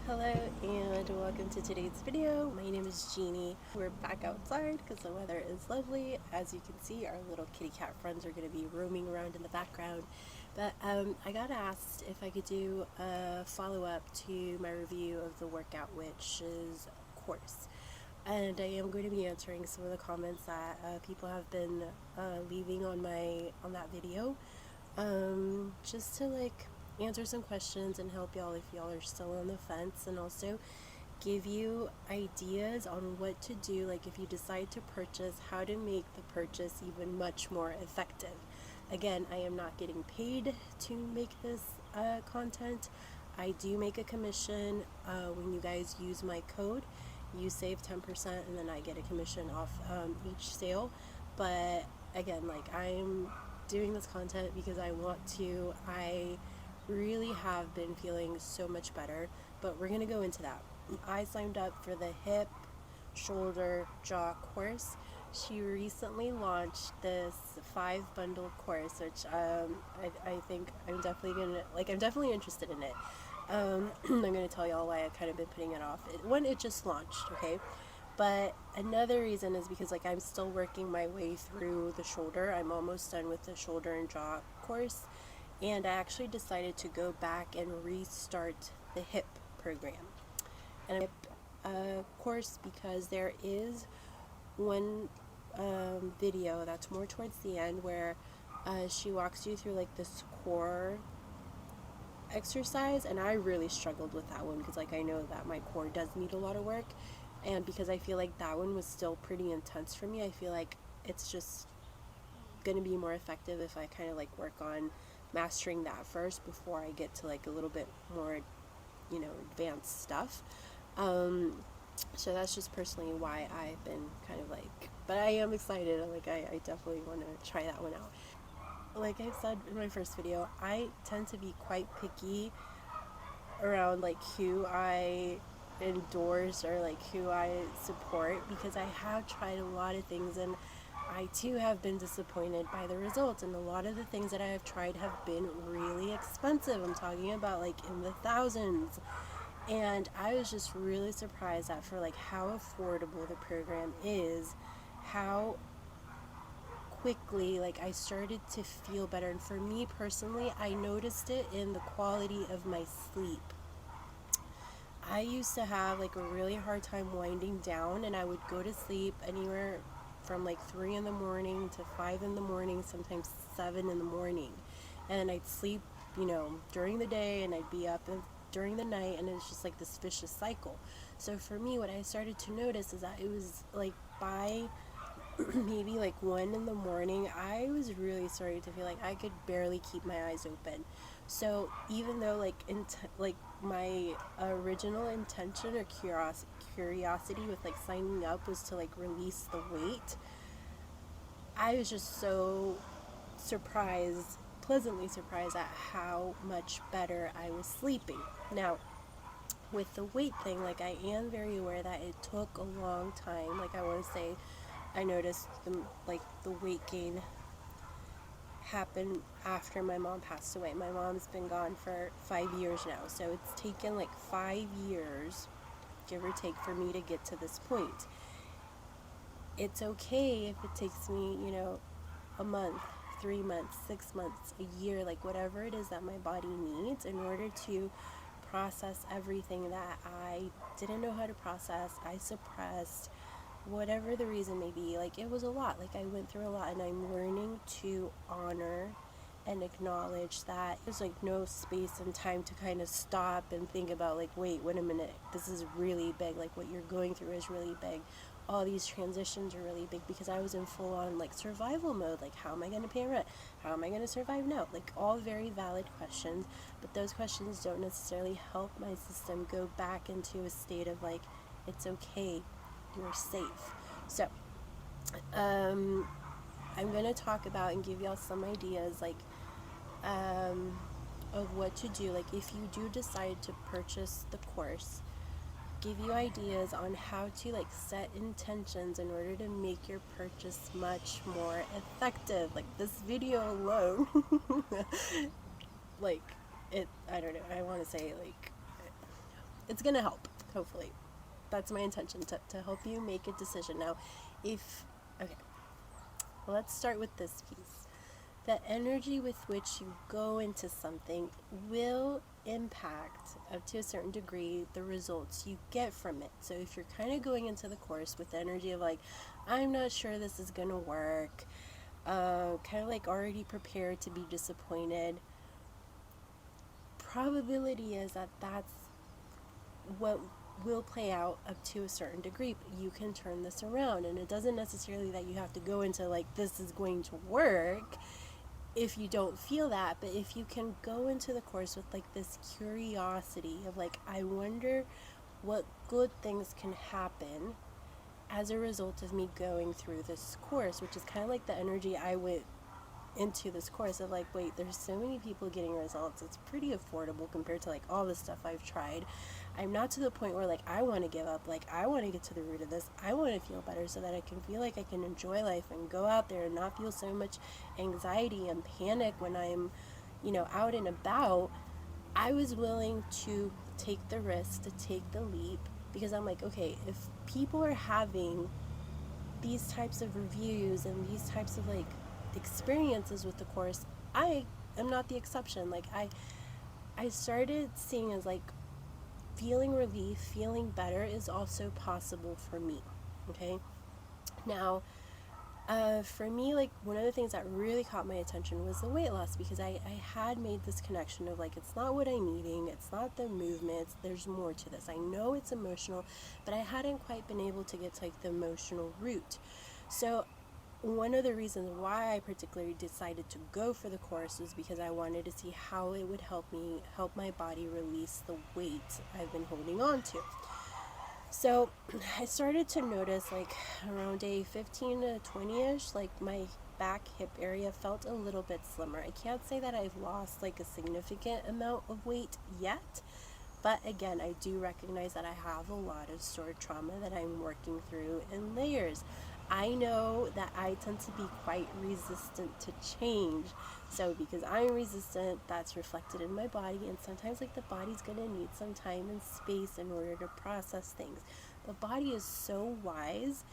Hello and welcome to today's video. My name is Jeannie. We're back outside because the weather is lovely. As you can see, our little kitty cat friends are going to be roaming around in the background. But I got asked if I could do a follow-up to my review of the Workout Witch's course. And I am going to be answering some of the comments that people have been leaving on that video. Just to answer some questions and help y'all if y'all are still on the fence, and also give you ideas on what to do, like if you decide to purchase, how to make the purchase even much more effective. Again, I am not getting paid to make this content. I do make a commission when you guys use my code. You save 10% and then I get a commission off each sale. But again, I'm doing this content because I want to. I really have been feeling so much better, but we're gonna go into that. I signed up for the hip, shoulder, jaw course. She recently launched this 5-bundle course, which I think I'm definitely interested in it. I'm gonna tell y'all why I've kind of been putting it off. It just launched, okay? But another reason is because I'm still working my way through the shoulder. I'm almost done with the shoulder and jaw course, and I actually decided to go back and restart the hip program. And hip course, because there is one video that's more towards the end where she walks you through this core exercise, and I really struggled with that one because I know that my core does need a lot of work, and because I feel like that one was still pretty intense for me, I feel like it's just going to be more effective if I kind of work on mastering that first before I get to a little bit more advanced stuff. So that's just personally why I've been kind of but I am excited. I definitely want to try that one out. Like I said in my first video, I tend to be quite picky around who I endorse or who I support, because I have tried a lot of things and I too have been disappointed by the results, and a lot of the things that I have tried have been really expensive. I'm talking about in the thousands, and I was just really surprised at for how affordable the program is, how quickly I started to feel better. And for me personally, I noticed it in the quality of my sleep. I used to have a really hard time winding down, and I would go to sleep anywhere from 3 in the morning to 5 in the morning, sometimes 7 in the morning, and I'd sleep during the day, and I'd be up during the night, and it's just this vicious cycle. So for me, what I started to notice is that it was by maybe 1 in the morning, I was really starting to feel I could barely keep my eyes open. So even though my original intention or curiosity with signing up was to release the weight, I was just so pleasantly surprised at how much better I was sleeping. Now, with the weight thing, I am very aware that it took a long time. I want to say I noticed the weight gain happened after my mom passed away. My mom's been gone for 5 years now, so it's taken 5 years, give or take, for me to get to this point. It's okay if it takes me, a month, 3 months, 6 months, a year, whatever it is that my body needs in order to process everything that I didn't know how to process, I suppressed, whatever the reason may be. It was a lot. I went through a lot, and I'm learning to honor and acknowledge that there's no space and time to kind of stop and think about wait a minute, this is really big, what you're going through is really big, all these transitions are really big, because I was in full on survival mode. How am I going to pay rent, how am I going to survive now, all very valid questions, but those questions don't necessarily help my system go back into a state of it's okay, you're safe. So I'm going to talk about and give y'all some ideas of what to do if you do decide to purchase the course. Give you ideas on how to set intentions in order to make your purchase much more effective. This video alone I don't know, I want to say it's gonna help, hopefully. That's my intention, to help you make a decision. Now, okay, let's start with this piece. The energy with which you go into something will impact, up to a certain degree, the results you get from it. So if you're kind of going into the course with the energy of like, I'm not sure this is gonna work, kind of like already prepared to be disappointed, probability is that that's what will play out up to a certain degree. But you can turn this around, and it doesn't necessarily that you have to go into like, this is going to work, if you don't feel that. But if you can go into the course with like this curiosity of like, I wonder what good things can happen as a result of me going through this course, which is kind of like the energy I went into this course of like, wait, there's so many people getting results, it's pretty affordable compared to like all the stuff I've tried. I'm not to the point where like I want to give up. Like, I want to get to the root of this. I want to feel better so that I can feel like I can enjoy life and go out there and not feel so much anxiety and panic when I'm, out and about. I was willing to take the risk, to take the leap, because I'm like, okay, if people are having these types of reviews and these types of like experiences with the course, I am not the exception. Like, I started seeing as like, feeling relief, feeling better is also possible for me. Okay, now for me, like, one of the things that really caught my attention was the weight loss, because I had made this connection of like, it's not what I'm eating, it's not the movements, there's more to this. I know it's emotional, but I hadn't quite been able to get to like the emotional root. So one of the reasons why I particularly decided to go for the course was because I wanted to see how it would help my body release the weight I've been holding on to. So I started to notice, like, around day 15 to 20-ish, like, my back hip area felt a little bit slimmer. I can't say that I've lost like a significant amount of weight yet, but again, I do recognize that I have a lot of stored trauma that I'm working through in layers. I know that I tend to be quite resistant to change. So because I'm resistant, that's reflected in my body. And sometimes like the body's going to need some time and space in order to process things. The body is so wise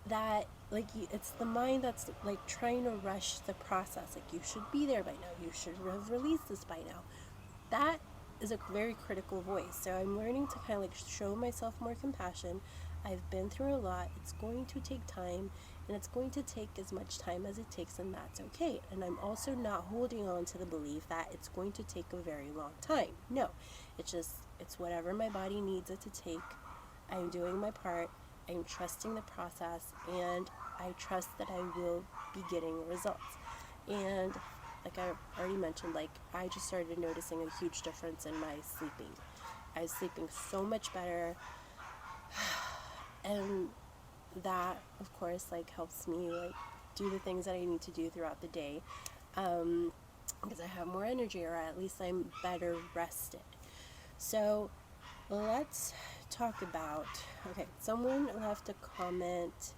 that like it's the mind that's like trying to rush the process. Like, you should be there by now. You should have released this by now. That is a very critical voice. So I'm learning to kind of like show myself more compassion. I've been through a lot. It's going to take time, and it's going to take as much time as it takes, and that's okay. And I'm also not holding on to the belief that it's going to take a very long time. No, it's whatever my body needs it to take. I'm doing my part. I'm trusting the process, and I trust that I will be getting results. And like I already mentioned, like, I just started noticing a huge difference in my sleeping. I was sleeping so much better, and that, of course, like, helps me like do the things that I need to do throughout the day, because I have more energy, or at least I'm better rested. So let's talk about, okay, someone left a comment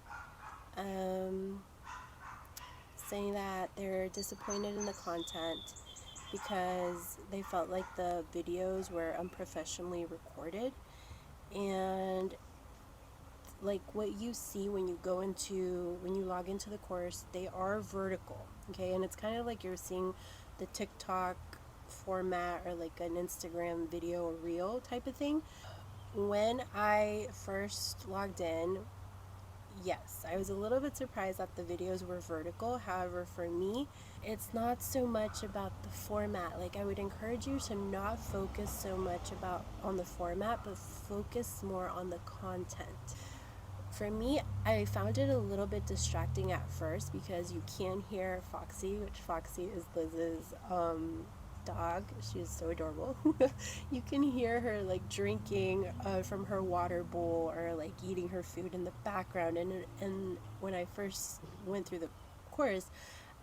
saying that they're disappointed in the content because they felt like the videos were unprofessionally recorded. And like, what you see when you log into the course, they are vertical. Okay, and it's kind of like you're seeing the TikTok format, or like an Instagram video reel type of thing. When I first logged in, yes, I was a little bit surprised that the videos were vertical. However, for me, it's not so much about the format. Like, I would encourage you to not focus so much on the format, but focus more on the content. For me, I found it a little bit distracting at first, because you can hear Foxy, which Foxy is Liz's dog. She is so adorable. You can hear her like drinking from her water bowl, or like eating her food in the background. And when I first went through the course,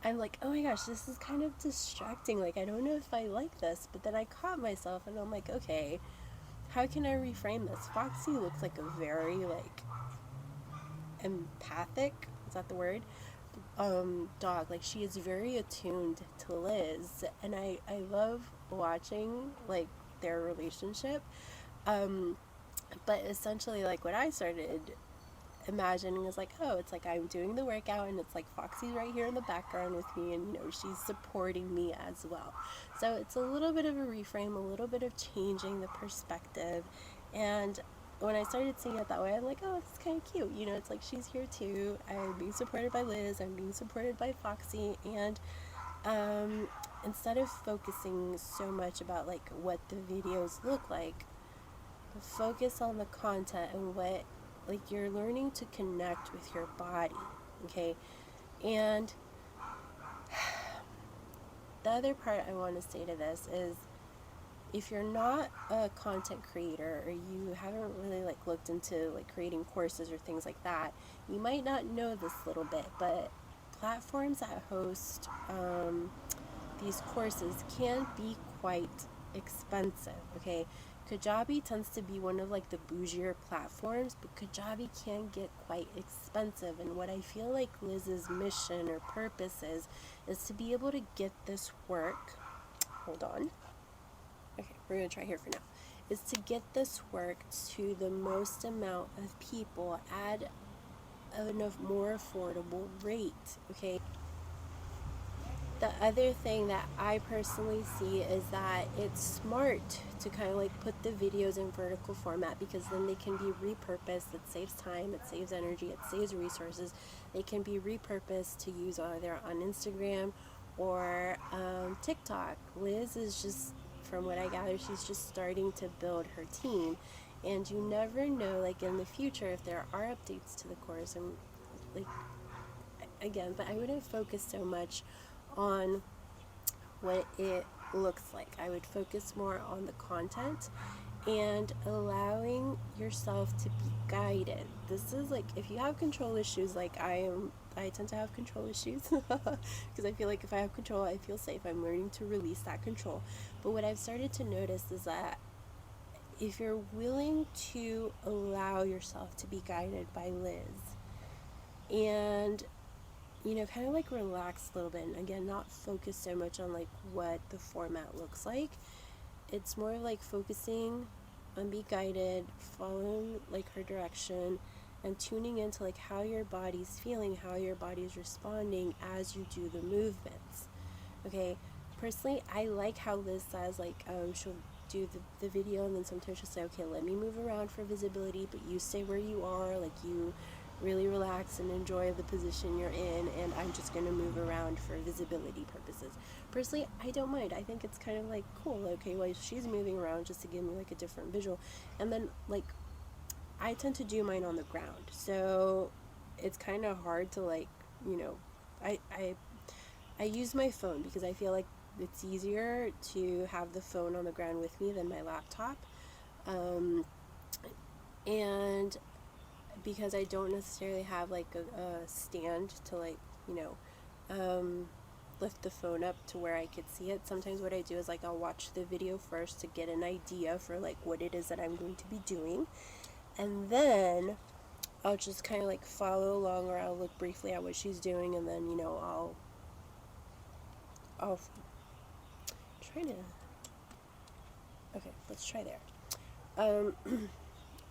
I'm like, oh my gosh, this is kind of distracting. Like, I don't know if I like this. But then I caught myself, and I'm like, okay, how can I reframe this? Foxy looks like a very like empathic, is that the word, dog. Like, she is very attuned to Liz, and I love watching like their relationship. But essentially, like, what I started imagining is like, oh, it's like I'm doing the workout and it's like Foxy's right here in the background with me, and she's supporting me as well. So it's a little bit of a reframe, a little bit of changing the perspective. And when I started seeing it that way, I'm like, oh, it's kind of cute. It's like she's here too. I'm being supported by Liz, I'm being supported by Foxy. And instead of focusing so much about like what the videos look like, focus on the content and what, like, you're learning to connect with your body. Okay. And the other part I want to say to this is, if you're not a content creator, or you haven't really like looked into like creating courses or things like that, you might not know this little bit, but platforms that host these courses can be quite expensive. Okay. Kajabi tends to be one of like the bougier platforms, but Kajabi can get quite expensive. And what I feel like Liz's mission or purpose is to be able to get this work. Hold on. Okay, we're going to try here for now. Is to get this work to the most amount of people at a more affordable rate. Okay. The other thing that I personally see is that it's smart to kind of like put the videos in vertical format, because then they can be repurposed. It saves time, it saves energy, it saves resources. They can be repurposed to use either on Instagram or TikTok. Liz is just, from what I gather, she's just starting to build her team. And you never know, like in the future, if there are updates to the course. And like, again, but I wouldn't focus so much on what it looks like. I would focus more on the content and allowing yourself to be guided. This is like, if you have control issues, like I tend to have control issues because I feel like if I have control, I feel safe. I'm learning to release that control. But what I've started to notice is that if you're willing to allow yourself to be guided by Liz, and kind of like relax a little bit, and again, not focus so much on like what the format looks like. It's more like focusing on be guided, following like her direction, and tuning into like how your body's feeling, how your body's responding as you do the movements. Okay, personally, I like how Liz says like, she'll do the video, and then sometimes she'll say, okay, let me move around for visibility, but you stay where you are, like you really relax and enjoy the position you're in, and I'm just going to move around for visibility purposes. Personally, I don't mind. I think it's kind of like cool. Okay, well, she's moving around just to give me like a different visual. And then like I tend to do mine on the ground, so it's kind of hard to like, I use my phone because I feel like it's easier to have the phone on the ground with me than my laptop. And because I don't necessarily have like a stand to like, lift the phone up to where I could see it. Sometimes what I do is like I'll watch the video first to get an idea for like what it is that I'm going to be doing. And then I'll just kind of like follow along, or I'll look briefly at what she's doing, and then, I'll try to, okay, let's try there.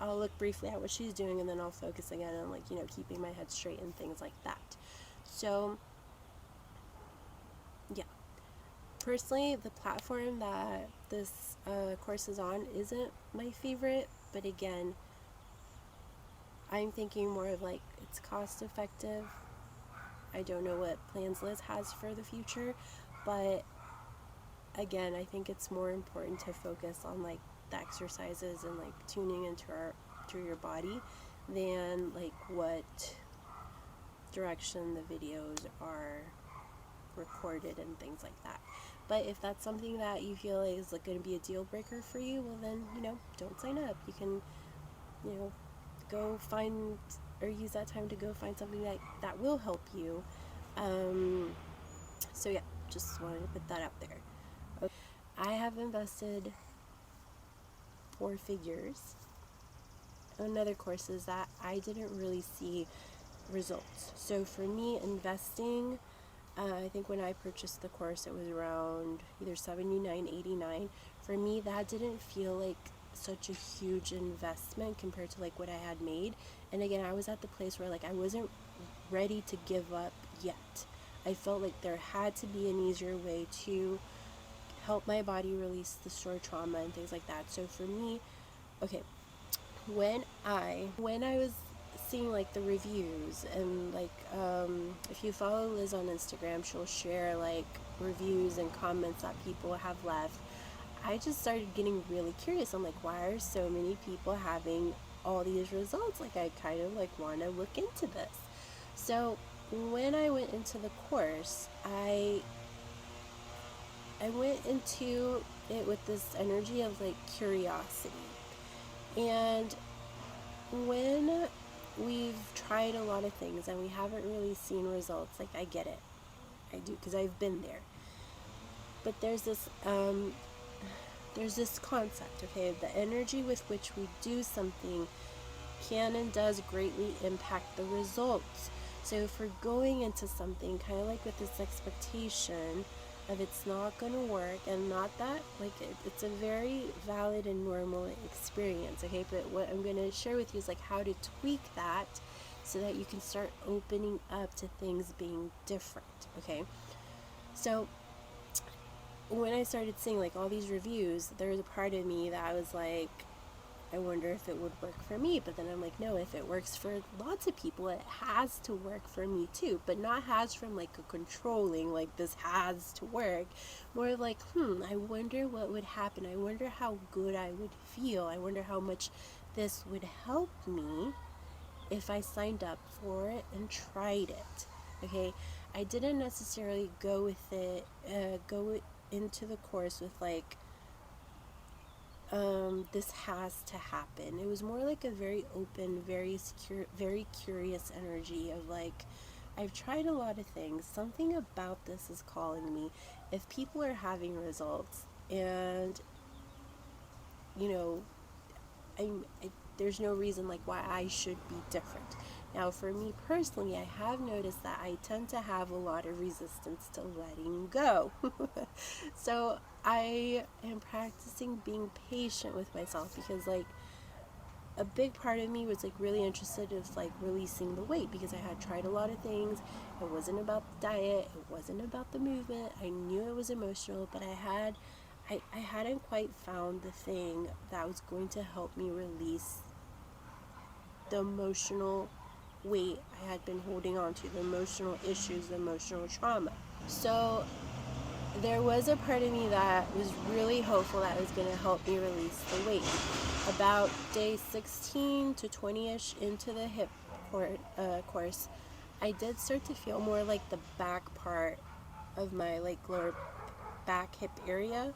I'll look briefly at what she's doing, and then I'll focus again on like, keeping my head straight and things like that. So yeah, personally, the platform that this course is on isn't my favorite, but again, I'm thinking more of like it's cost effective. I don't know what plans Liz has for the future, but again, I think it's more important to focus on like the exercises and like tuning into your body than like what direction the videos are recorded and things like that. But if that's something that you feel is like going to be a deal breaker for you, well then, don't sign up. You can, go find, or use that time to go find something that will help you. So yeah, just wanted to put that out there. Okay. I have invested 4 figures in other courses that I didn't really see results. So for me, investing, I think when I purchased the course, it was around either $79, $89. For me, that didn't feel like such a huge investment compared to like what I had made. And again, I was at the place where like I wasn't ready to give up yet. I felt like there had to be an easier way to help my body release the stored trauma and things like that. So for me, okay, when I was seeing like the reviews and like if you follow Liz on Instagram, she'll share like reviews and comments that people have left. I just started getting really curious. I'm like, why are so many people having all these results? Like, I kind of like want to look into this. So when I went into the course, I went into it with this energy of like curiosity. And when we've tried a lot of things and we haven't really seen results, like I get it. I do, because I've been there. But there's this concept, okay? The energy with which we do something can and does greatly impact the results. So if we're going into something kind of like with this expectation of it's not going to work, and not that, like it's a very valid and normal experience, okay? But what I'm going to share with you is like how to tweak that so that you can start opening up to things being different, okay? So when I started seeing like all these reviews, there was a part of me that I was like, I wonder if it would work for me. But then I'm like, no, if it works for lots of people, it has to work for me too. But not has from like a controlling, like this has to work. More like, I wonder what would happen. I wonder how good I would feel. I wonder how much this would help me if I signed up for it and tried it. Okay, I didn't necessarily go with it, into the course with like, this has to happen. It was more like a very open, very secure, very curious energy of like, I've tried a lot of things. Something about this is calling me. If people are having results, and you know, there's no reason like why I should be different. Now, for me personally, I have noticed that I tend to have a lot of resistance to letting go. So I am practicing being patient with myself, because like a big part of me was like really interested in like releasing the weight, because I had tried a lot of things. It wasn't about the diet, it wasn't about the movement. I knew it was emotional, but I hadn't quite found the thing that was going to help me release the emotional weight I had been holding on to, the emotional issues, the emotional trauma. So there was a part of me that was really hopeful that it was going to help me release the weight. About day 16 to 20-ish into the hip course, I did start to feel more like the back part of my like lower back hip area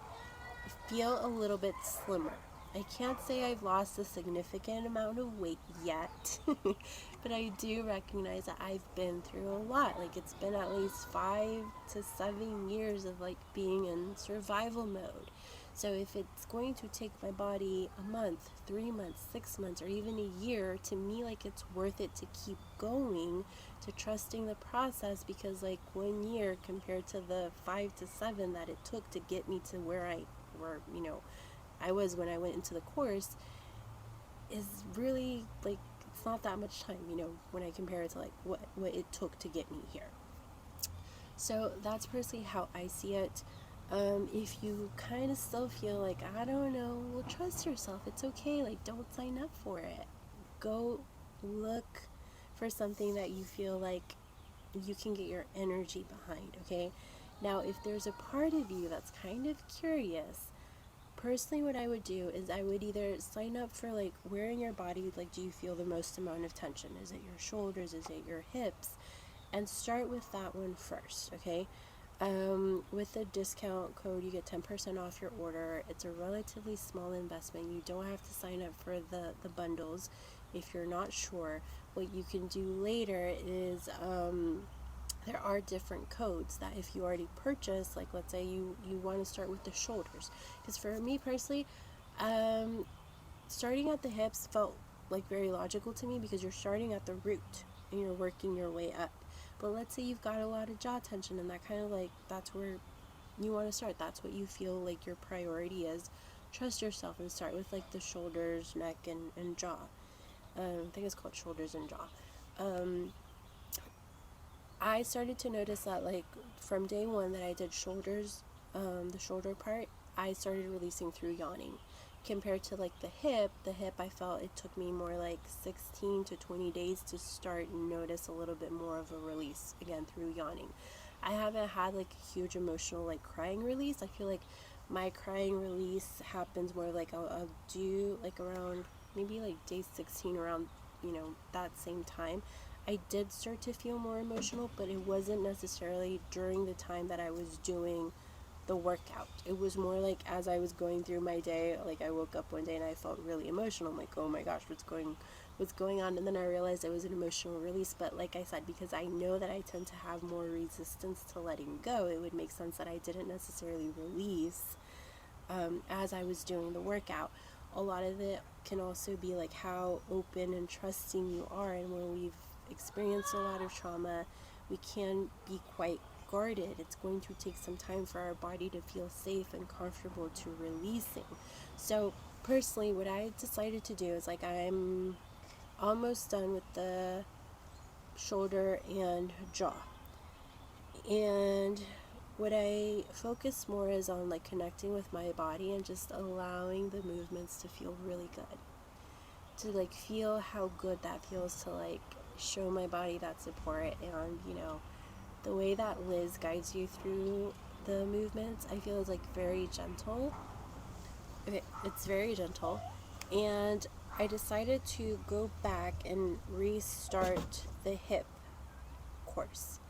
feel a little bit slimmer. I can't say I've lost a significant amount of weight yet, but I do recognize that I've been through a lot. Like, it's been at least 5 to 7 years of like being in survival mode. So if it's going to take my body a month, 3 months, 6 months, or even a year, to me, like, it's worth it to keep going, to trusting the process, because like 1 year compared to the 5 to 7 that it took to get me to where I was when I went into the course, is really like, it's not that much time, when I compare it to like what it took to get me here. So that's personally how I see it. If you kind of still feel like, I don't know, well, trust yourself. It's okay. Like, don't sign up for it. Go look for something that you feel like you can get your energy behind, okay? Now, if there's a part of you that's kind of curious, personally what I would do is I would either sign up for like, where in your body like do you feel the most amount of tension? Is it your shoulders? Is it your hips? And start with that one first, okay? With the discount code, you get 10% off your order. It's a relatively small investment. You don't have to sign up for the bundles if you're not sure. What you can do later is, there are different codes that if you already purchase, like let's say you want to start with the shoulders, because for me personally, starting at the hips felt like very logical to me, because you're starting at the root and you're working your way up. But let's say you've got a lot of jaw tension, and that kind of like, that's where you want to start, that's what you feel like your priority is. trust yourself and start with like the shoulders, neck, and jaw. I think it's called shoulders and jaw. I started to notice that like from day one that I did shoulders, the shoulder part, I started releasing through yawning. Compared to like the hip I felt it took me more like 16 to 20 days to start and notice a little bit more of a release again through yawning. I haven't had like a huge emotional like crying release. I feel like my crying release happens more like I'll do like around maybe like day 16, around that same time. I did start to feel more emotional, but it wasn't necessarily during the time that I was doing the workout. It was more like as I was going through my day, like I woke up one day and I felt really emotional. I'm like, oh my gosh, what's going on? And then I realized it was an emotional release. But like I said, because I know that I tend to have more resistance to letting go, it would make sense that I didn't necessarily release as I was doing the workout. A lot of it can also be like how open and trusting you are, and when we've experienced a lot of trauma, we can be quite guarded. It's going to take some time for our body to feel safe and comfortable to releasing. So personally, what I decided to do is like I'm almost done with the shoulder and jaw, and what I focus more is on like connecting with my body and just allowing the movements to feel really good, to like feel how good that feels, to like show my body that support. And the way that Liz guides you through the movements, I feel is like very gentle. Okay, it's very gentle. And I decided to go back and restart the hip course.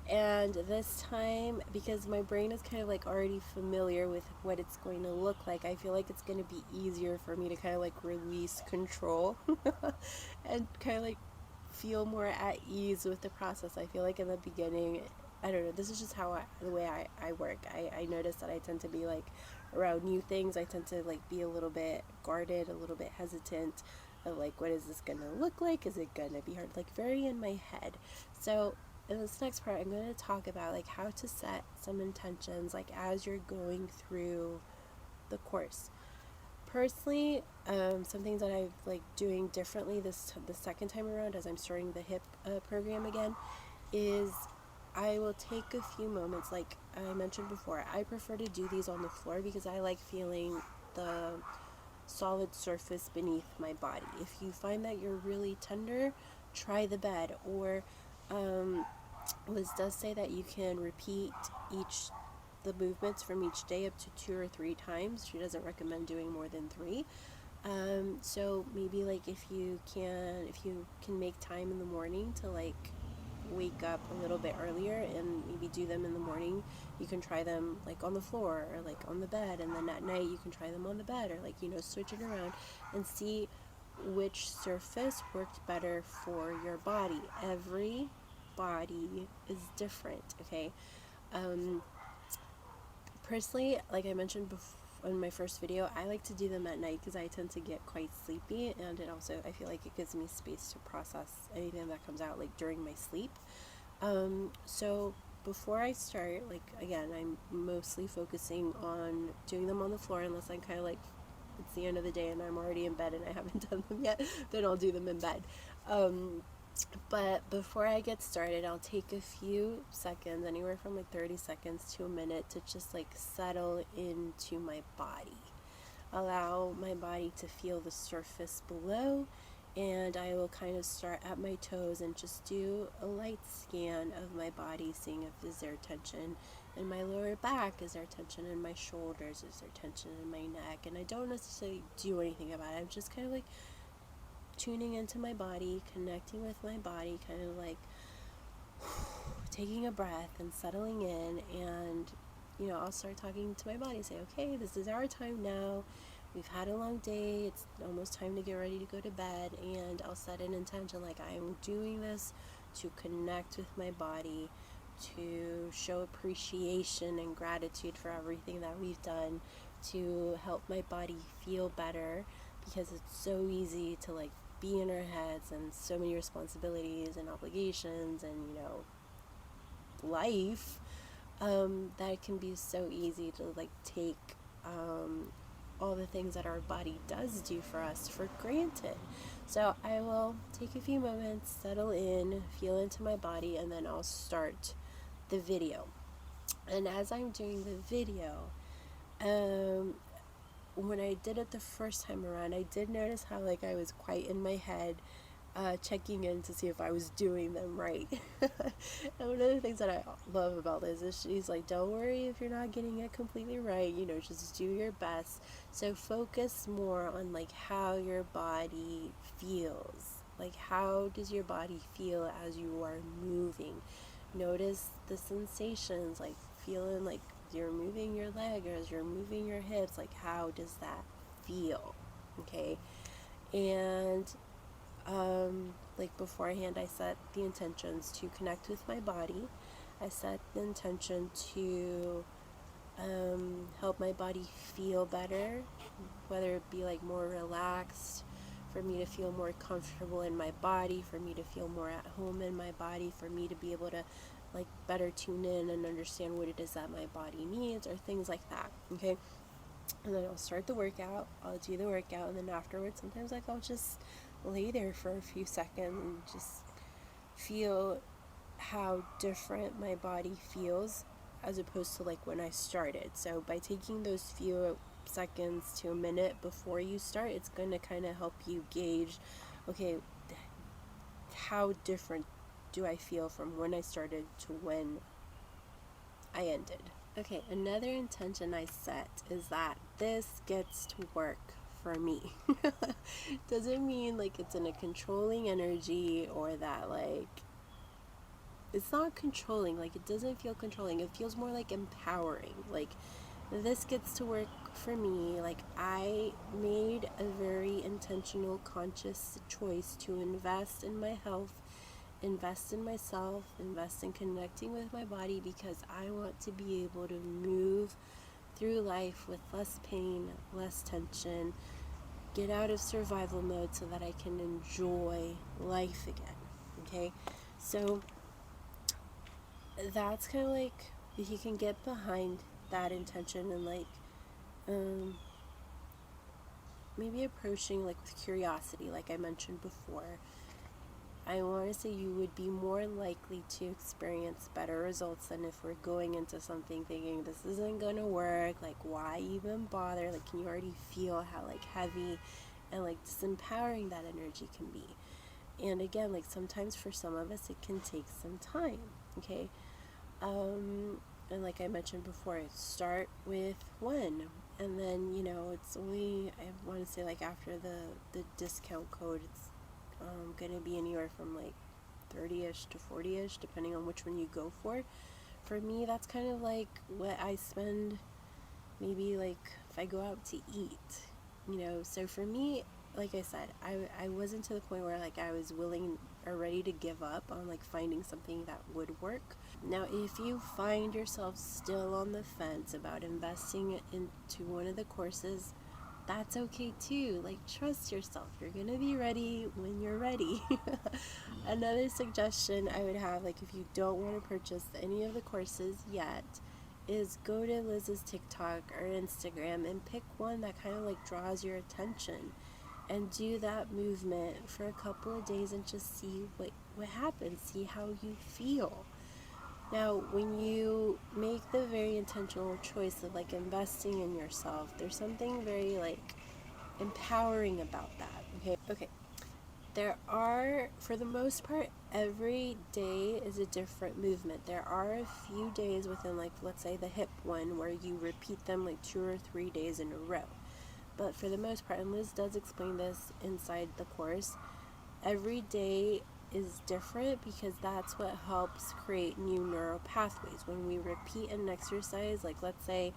And this time, because my brain is kind of like already familiar with what it's going to look like, I feel like it's going to be easier for me to kind of like release control and kind of like feel more at ease with the process. I feel like in the beginning, I don't know, this is just how the way I work. I notice that I tend to be like around new things, I tend to like be a little bit guarded, a little bit hesitant of like, what is this gonna look like? Is it gonna be hard? Like very in my head. So in this next part, I'm going to talk about like how to set some intentions like as you're going through the course. Personally, some things that I've like doing differently the second time around as I'm starting the hip program again is I will take a few moments. Like I mentioned before, I prefer to do these on the floor because I like feeling the solid surface beneath my body. If you find that you're really tender, try the bed. Or Liz does say that you can repeat the movements from each day up to 2 or 3 times. She doesn't recommend doing more than 3. So maybe like if you can make time in the morning to like wake up a little bit earlier and maybe do them in the morning, you can try them like on the floor or like on the bed, and then at night you can try them on the bed, or like switch it around and see which surface worked better for your body. Every body is different, okay? um Personally, like I mentioned before in my first video, I like to do them at night because I tend to get quite sleepy, and it also, I feel like it gives me space to process anything that comes out like during my sleep. So before I start, like again, I'm mostly focusing on doing them on the floor, unless I'm kind of like it's the end of the day and I'm already in bed and I haven't done them yet, then I'll do them in bed. But before I get started, I'll take a few seconds, anywhere from like 30 seconds to a minute, to just like settle into my body. Allow my body to feel the surface below, and I will kind of start at my toes and just do a light scan of my body, seeing if is there tension in my lower back, is there tension in my shoulders, is there tension in my neck. And I don't necessarily do anything about it. I'm just kind of like tuning into my body, connecting with my body, kind of like taking a breath and settling in. And I'll start talking to my body, say, okay, this is our time now, we've had a long day, it's almost time to get ready to go to bed. And I'll set an intention like I am doing this to connect with my body, to show appreciation and gratitude for everything that we've done, to help my body feel better, because it's so easy to like be in our heads and so many responsibilities and obligations and life, that it can be so easy to like take all the things that our body does do for us for granted. So I will take a few moments, settle in, feel into my body, and then I'll start the video. And as I'm doing the video, when I did it the first time around, I did notice how like I was quite in my head, checking in to see if I was doing them right. And one of the things that I love about Liz is she's like, don't worry if you're not getting it completely right, you know, just do your best. So focus more on like how your body feels. Like, how does your body feel as you are moving? Notice the sensations, like feeling like you're moving your leg or as you're moving your hips, like how does that feel? Okay. And like beforehand, I set the intentions to connect with my body. I set the intention to help my body feel better, whether it be like more relaxed, for me to feel more comfortable in my body, for me to feel more at home in my body, for me to be able to like better tune in and understand what it is that my body needs, or things like that. Okay. And then I'll start the workout, I'll do the workout, and then afterwards sometimes like I'll just lay there for a few seconds and just feel how different my body feels as opposed to like when I started. So by taking those few seconds to a minute before you start, it's going to kind of help you gauge, okay, how different do I feel from when I started to when I ended. Okay, another intention I set is that this gets to work for me. Doesn't mean like it's in a controlling energy, or that like it's not controlling, like it doesn't feel controlling. It feels more like empowering. Like, this gets to work for me. Like, I made a very intentional, conscious choice to invest in my health, invest in myself, invest in connecting with my body, because I want to be able to move through life with less pain, less tension, get out of survival mode so that I can enjoy life again. Okay? So that's kind of like, if you can get behind that intention and like maybe approaching like with curiosity, like I mentioned before, I want to say you would be more likely to experience better results than if we're going into something thinking this isn't going to work, like why even bother? Like, can you already feel how like heavy and like disempowering that energy can be? And again, like sometimes for some of us it can take some time. Okay. And like I mentioned before, start with one, and then, you know, it's only, I want to say like after the discount code, it's going to be anywhere from like 30ish to 40ish, depending on which one you go for. For me, that's kind of like what I spend, maybe like if I go out to eat, you know. So for me, like I said, I wasn't to the point where like I was willing or ready to give up on like finding something that would work. Now, if you find yourself still on the fence about investing into one of the courses, that's okay too. Like, trust yourself. You're gonna be ready when you're ready. Another suggestion I would have, like if you don't want to purchase any of the courses yet, is go to Liz's TikTok or Instagram and pick one that kind of like draws your attention, and do that movement for a couple of days and just see what happens, see how you feel. Now, when you make the very intentional choice of like investing in yourself, there's something very like empowering about that. Okay. There are, for the most part, every day is a different movement. There are a few days within, like, let's say the hip one, where you repeat them like 2 or 3 days in a row. But for the most part, and Liz does explain this inside the course, every day is different, because that's what helps create new neural pathways. When we repeat an exercise, like let's say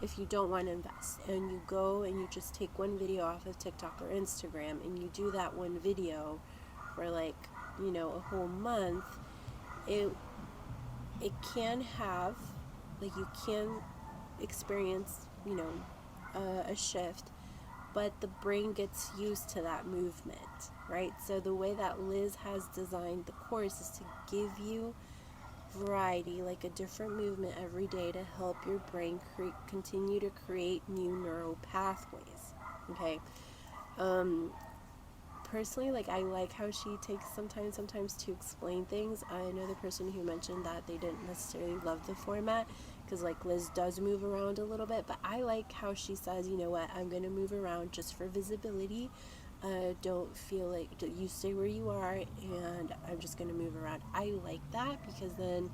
if you don't want to invest and you go and you just take one video off of TikTok or Instagram and you do that one video for like, you know, a whole month, it can have, like, you can experience, you know, a shift, but the brain gets used to that movement, right? So the way that Liz has designed the course is to give you variety, like a different movement every day to help your brain continue to create new neural pathways. Okay. Personally, like, I like how she takes sometimes to explain things. I know the person who mentioned that they didn't necessarily love the format because, like, Liz does move around a little bit, but I like how she says, you know what, I'm going to move around just for visibility. Don't feel like you stay where you are and I'm just going to move around. I like that because then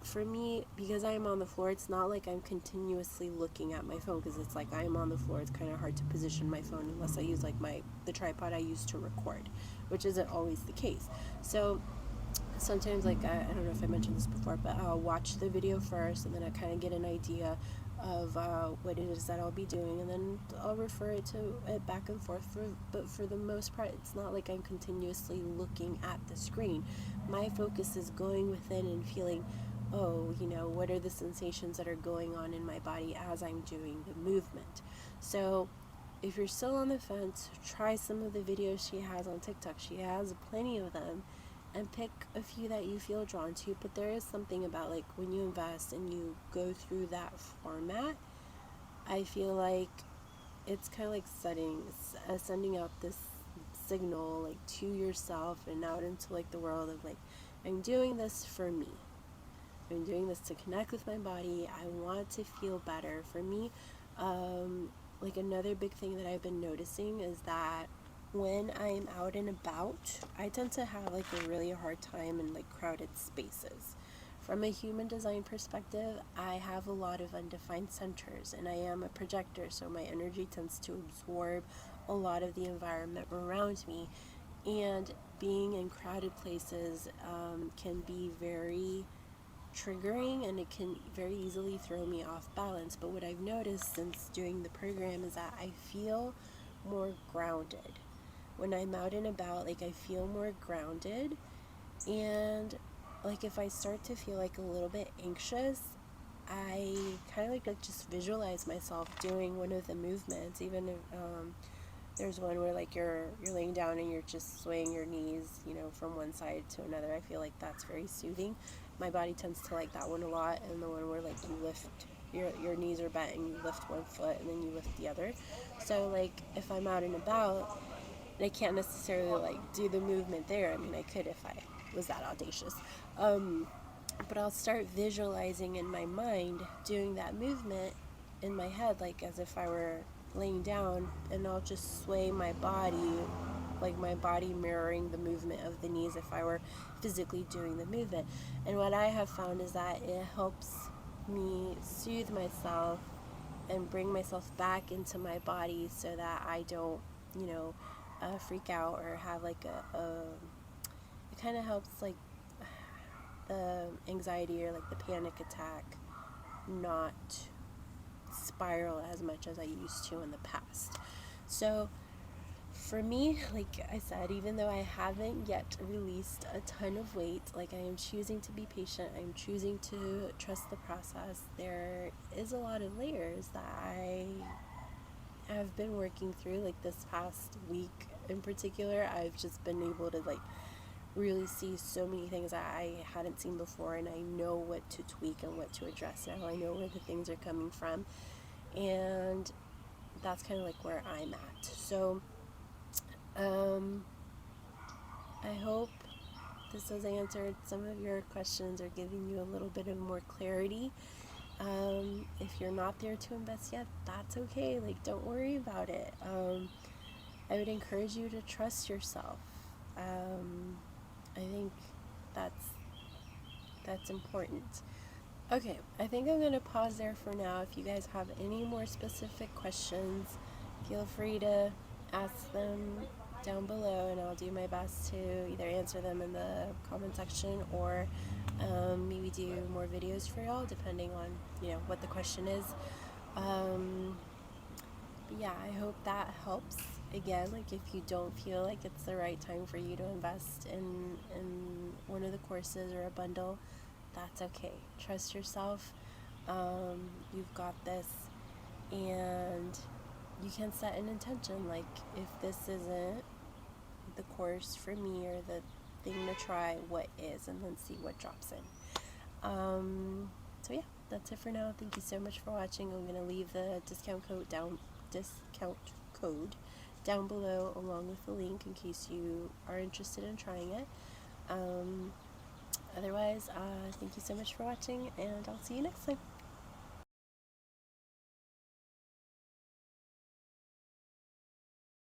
for me, because I am on the floor, it's not like I'm continuously looking at my phone, because it's like I am on the floor. It's kind of hard to position my phone unless I use like the tripod I use to record, which isn't always the case. So sometimes, like, I don't know if I mentioned this before, but I'll watch the video first and then I kind of get an idea of what it is that I'll be doing, and then I'll refer it to it back and forth. But for the most part, it's not like I'm continuously looking at the screen. My focus is going within and feeling, oh, you know, what are the sensations that are going on in my body as I'm doing the movement. So if you're still on the fence, try some of the videos she has on TikTok. She has plenty of them, and pick a few that you feel drawn to. But there is something about, like, when you invest and you go through that format, I feel like it's kind of like sending out this signal, like, to yourself and out into, like, the world of, like, I'm doing this for me. I'm doing this to connect with my body. I want to feel better. For me, like, another big thing that I've been noticing is that when I'm out and about, I tend to have, like, a really hard time in, like, crowded spaces. From a human design perspective, I have a lot of undefined centers, and I am a projector, so my energy tends to absorb a lot of the environment around me. And being in crowded places can be very triggering, and it can very easily throw me off balance. But what I've noticed since doing the program is that I feel more grounded. When I'm out and about, like, I feel more grounded. And, like, if I start to feel, like, a little bit anxious, I kind of like just visualize myself doing one of the movements. Even if there's one where, like, you're laying down and you're just swaying your knees, you know, from one side to another. I feel like that's very soothing. My body tends to like that one a lot. And the one where, like, you lift your knees are bent and you lift one foot and then you lift the other. So, like, if I'm out and about and I can't necessarily, like, do the movement there, I mean, I could if I was that audacious, but I'll start visualizing in my mind doing that movement in my head, like as if I were laying down, and I'll just sway my body, like my body mirroring the movement of the knees if I were physically doing the movement. And what I have found is that it helps me soothe myself and bring myself back into my body so that I don't, you know, freak out or have like it kind of helps, like, the anxiety or like the panic attack not spiral as much as I used to in the past. So for me, like I said, even though I haven't yet released a ton of weight, like, I am choosing to be patient. I'm choosing to trust the process. There is a lot of layers that I have been working through. Like, this past week in particular, I've just been able to, like, really see so many things that I hadn't seen before, and I know what to tweak and what to address now. I know where the things are coming from, and that's kind of like where I'm at. So I hope this has answered some of your questions or giving you a little bit of more clarity. If you're not there to invest yet, that's okay. Like, don't worry about it. I would encourage you to trust yourself. I think that's important. Okay, I think I'm going to pause there for now. If you guys have any more specific questions, feel free to ask them down below, and I'll do my best to either answer them in the comment section or maybe do more videos for y'all, depending on, you know, what the question is. But yeah, I hope that helps. Again, like, if you don't feel like it's the right time for you to invest in one of the courses or a bundle, that's okay. Trust yourself. You've got this, and you can set an intention. Like, if this isn't the course for me or the thing to try, what is, and then see what drops in. So yeah, that's it for now. Thank you so much for watching. I'm gonna leave the discount code down below along with the link in case you are interested in trying it. Otherwise, thank you so much for watching, and I'll see you next time.